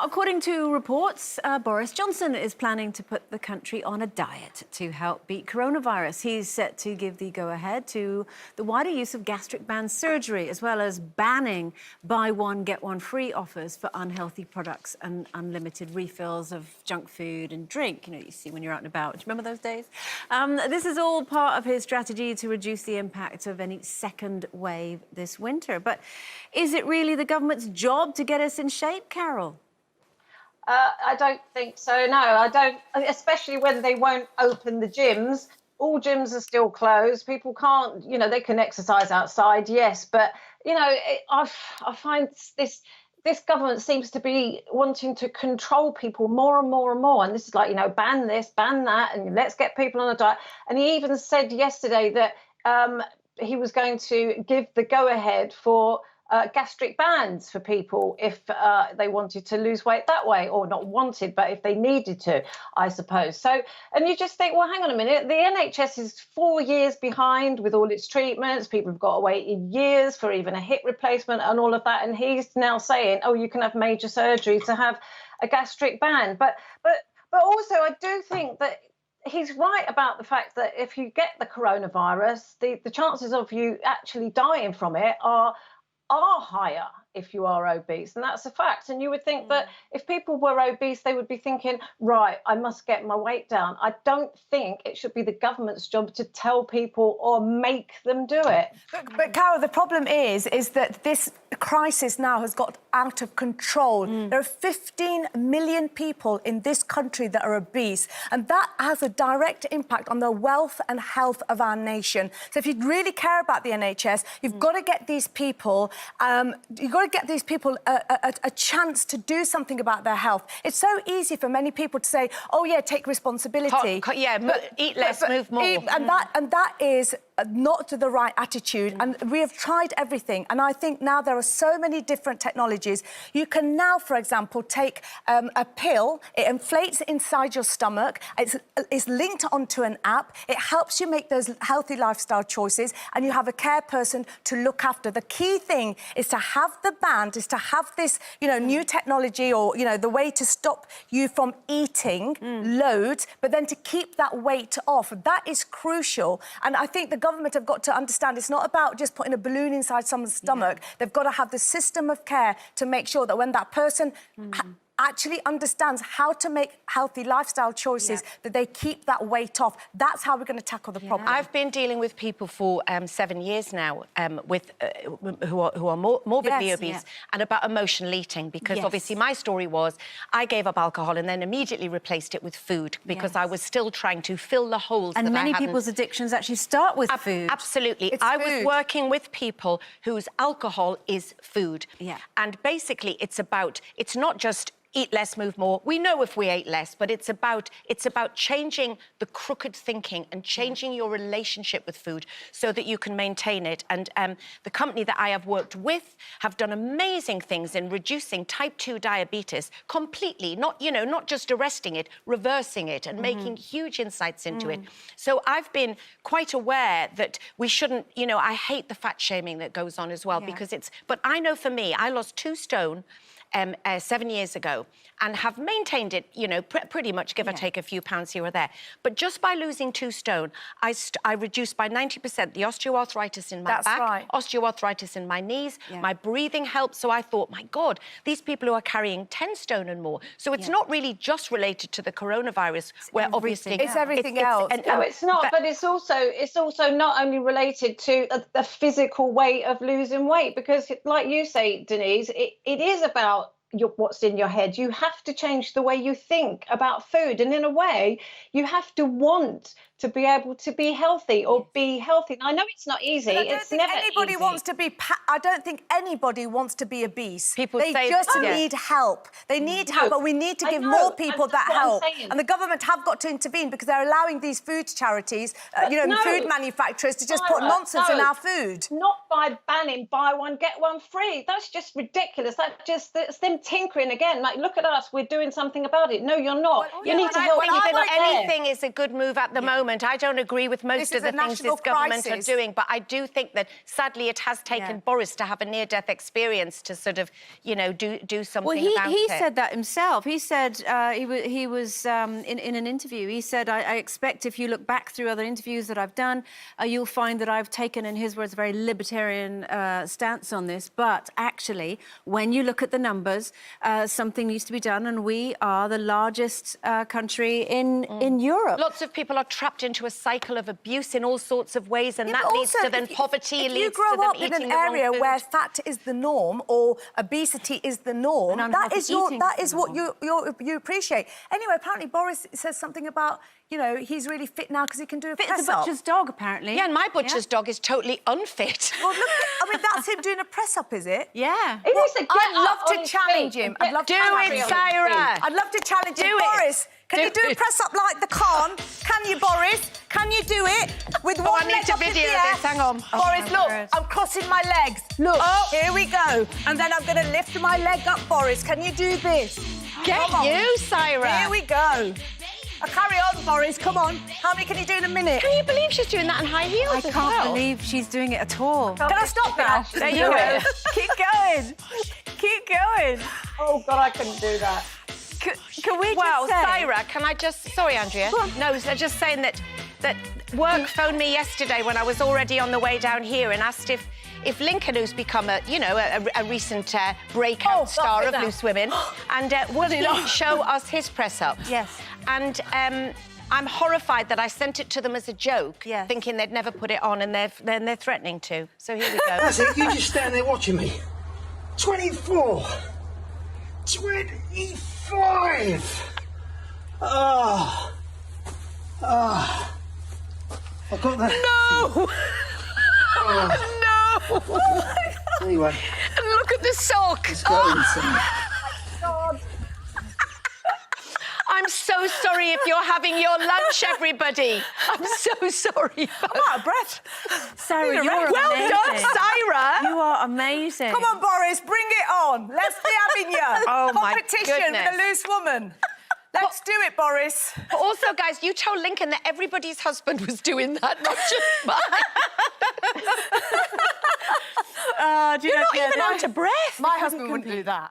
according to reports, Boris Johnson is planning to put the country on a diet to help beat coronavirus. He's set to give the go-ahead to the wider use of gastric band surgery, as well as banning buy one, get one free offers for unhealthy products and unlimited refills of junk food and drink. You know, you see when you're out and about. Do you remember those days? This is all part of his strategy to reduce the impact of any second wave this winter. But is it really the government's job to get us in shape, Carol? I don't think so, no. I don't, especially when they won't open the gyms. All gyms are still closed. People can't, you know, they can exercise outside, yes. But, you know, I find this government seems to be wanting to control people more and more and more. And this is like, you know, ban this, ban that, and let's get people on a diet. And he even said yesterday that he was going to give the go-ahead for gastric bands for people if they wanted to lose weight that way, or not wanted, but if they needed to, I suppose. So, and you just think, well, hang on a minute, the NHS is 4 years behind with all its treatments. People have got to wait years for even a hip replacement and all of that. And he's now saying, oh, you can have major surgery to have a gastric band. But also, I do think that he's right about the fact that if you get the coronavirus, the chances of you actually dying from it are higher if you are obese, and that's a fact. And you would think that if people were obese, they would be thinking, right, I must get my weight down. I don't think it should be the government's job to tell people or make them do it. But Carol, the problem is that this crisis now has got out of control. There are 15 million people in this country that are obese, and that has a direct impact on the wealth and health of our nation. So if you really care about the NHS, you've got to get these people, a chance to do something about their health. It's so easy for many people to say, oh yeah, take responsibility. Eat less, move more. And that is not the right attitude. And we have tried everything. And I think now there are so many different technologies. You can now, for example, take a pill. It inflates inside your stomach. It's linked onto an app. It helps you make those healthy lifestyle choices, and you have a care person to look after. The key thing is to have the band, is to have this, you know, new technology, or, you know, the way to stop you from eating loads, but then to keep that weight off. That is crucial. And I think the government have got to understand it's not about just putting a balloon inside someone's stomach. They've got to have the system of care to make sure that when that person actually understands how to make healthy lifestyle choices, that they keep that weight off. That's how we're going to tackle the problem. I've been dealing with people for 7 years now with who are morbidly obese, and about emotional eating, because obviously my story was I gave up alcohol and then immediately replaced it with food because I was still trying to fill the holes. And that many I hadn't. people's addictions actually start with food. Absolutely. I was working with people whose alcohol is food. And basically it's not just eat less, move more. We know if we ate less, but it's about changing the crooked thinking and changing your relationship with food so that you can maintain it. And the company that I have worked with have done amazing things in reducing type 2 diabetes completely, not just arresting it, reversing it and making huge insights into it. So I've been quite aware that we shouldn't, you know, I hate the fat shaming that goes on as well, because but I know for me, I lost 2 stone 7 years ago, and have maintained it, you know, pretty much, give or take a few pounds here or there. But just by losing 2 stone, I reduced by 90% the osteoarthritis in my back, osteoarthritis in my knees, my breathing helped. So I thought, my God, these people who are carrying 10 stone and more. So it's not really just related to the coronavirus, where obviously it's everything else. No, it's not. But it's also not only related to the physical weight of losing weight, because, like you say, Denise, it is about what's in your head. You have to change the way you think about food, and in a way you have to want to be able to be healthy or be healthy. And I know it's not easy. I don't think anybody wants to be. I don't think anybody wants to be obese. They just need help. They need help, but we need to give more people that help. And the government have got to intervene, because they're allowing these food charities, food manufacturers, to just put nonsense in our food. Not by banning buy one get one free. That's just ridiculous. That's them even tinkering again. Like, look at us, we're doing something about it. No, you're not. Well, you need to help I think people that out there. anything is a good move at the moment. I don't agree with most of the things this government are doing, but I do think that, sadly, it has taken Boris to have a near-death experience to sort of, you know, do something about it. Well, he said that himself. He said, he was in an interview, he said, I expect if you look back through other interviews that I've done, you'll find that I've taken, in his words, a very libertarian stance on this. But actually, when you look at the numbers, something needs to be done, and we are the largest country in Europe. Lots of people are trapped into a cycle of abuse in all sorts of ways, and that leads to then poverty, leads to them eating the wrong food. If you grow up in an area where fat is the norm or obesity is the norm, that is what you appreciate. Anyway, apparently Boris says something about, you know, he's really fit now because he can do a press-up. Fit as a butcher's dog, apparently. Yeah, and my butcher's dog is totally unfit. Well, look, I mean, that's him doing a press-up, is it? Yeah. I'd love to challenge him. I'd love to challenge him. Saira. I'd love to challenge him. Boris, can you do a press-up like the Khan? Can you, Boris? Can you do it with one leg up in the air? Hang on. Boris, look, I'm crossing my legs. Look, here we go. And then I'm going to lift my leg up, Boris. Can you do this? Get you, Saira. Here we go. Carry on, Boris, come on. How many can you do in a minute? Can you believe she's doing that in high heels I can't believe she's doing it at all. Can I stop now? There you go. Keep going. Keep going. Oh, God, I couldn't do that. Can we Well, just say... Saira, can I just... Sorry, Andrea. No, they're just saying that work phoned me yesterday when I was already on the way down here and asked if Lincoln, who's become a recent breakout star of Loose Women, and would he show us his press-up? Yes. And I'm horrified that I sent it to them as a joke, thinking they'd never put it on, and they're threatening to. So here we go. That's it, you just stand there watching me. 24. 25. I've got the... No! No! Anyway. Look at the sock. Let's go inside. God. I'm so sorry if you're having your lunch, everybody. I'm so sorry. I'm out of breath. Saira, you're Well amazing. done, Saira. You are amazing. Come on, Boris, bring it on. Let's be having you. Oh, my Competition goodness. with a loose woman. Let's do it, Boris. But also, guys, you told Lincoln that everybody's husband was doing that, not just mine. Do you You're know, not even out of breath. My husband wouldn't do that.